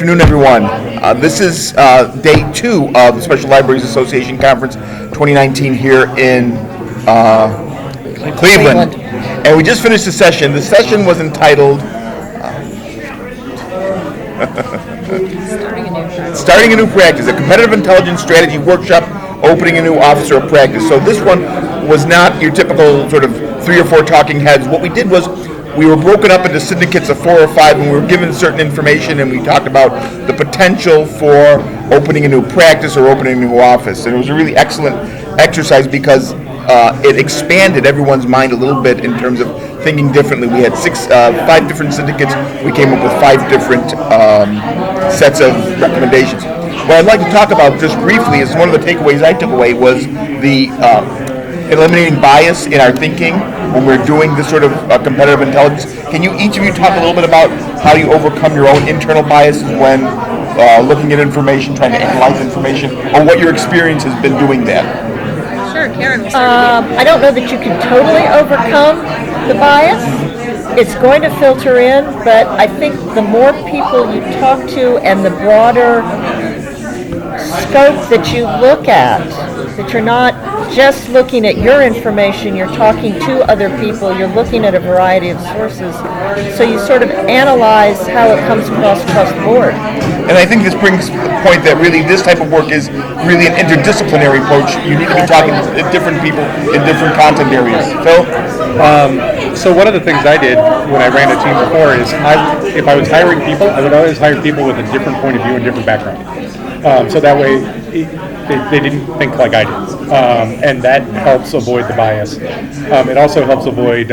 Good afternoon, everyone. This is day 2 of the Special Libraries Association Conference 2019 here in Cleveland. And we just finished the session. The session was entitled Starting a New Practice, a Competitive Intelligence Strategy Workshop, Opening a New Office or Practice. So this one was not your typical sort of 3 or 4 talking heads. What we did was we were broken up into syndicates of 4 or 5, and we were given certain information, and we talked about the potential for opening a new practice or opening a new office. And it was a really excellent exercise because it expanded everyone's mind a little bit in terms of thinking differently. We had 5 different syndicates. We came up with 5 different sets of recommendations. What I'd like to talk about just briefly is one of the takeaways I took away was the eliminating bias in our thinking when we're doing this sort of competitive intelligence. Can you, each of you, talk a little bit about how you overcome your own internal biases when looking at information, trying to analyze information, or what your experience has been doing that? Sure, Karen, we'll start with you. I don't know that you can totally overcome the bias. It's going to filter in, but I think the more people you talk to and the broader scope that you look at, that you're not just looking at your information, you're talking to other people, you're looking at a variety of sources, so you sort of analyze how it comes across the board. And I think this brings the point that really this type of work is really an interdisciplinary approach. You need to be talking to different people in different content areas. Phil? So one of the things I did when I ran a team before is if I was hiring people, I would always hire people with a different point of view and different background. So that way they didn't think like I did. And that helps avoid the bias. It also helps avoid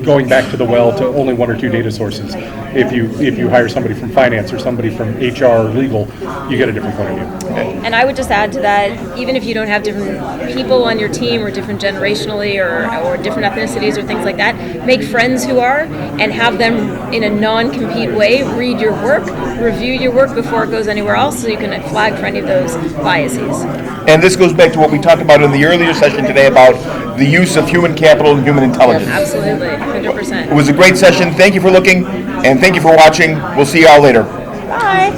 going back to the well to only 1 or 2 data sources. If you hire somebody from finance or somebody from HR or legal, you get a different point of view. And I would just add to that, even if you don't have different people on your team or different generationally or different ethnicities or things like that, make friends who are and have them in a non-compete way read your work, review your work before it goes anywhere else so you can flag for any of those biases. And this goes back to what we talked about in the earlier session today about the use of human capital and human intelligence. Absolutely, 100%. It was a great session. Thank you for looking, and thank you for watching. We'll see you all later. Bye.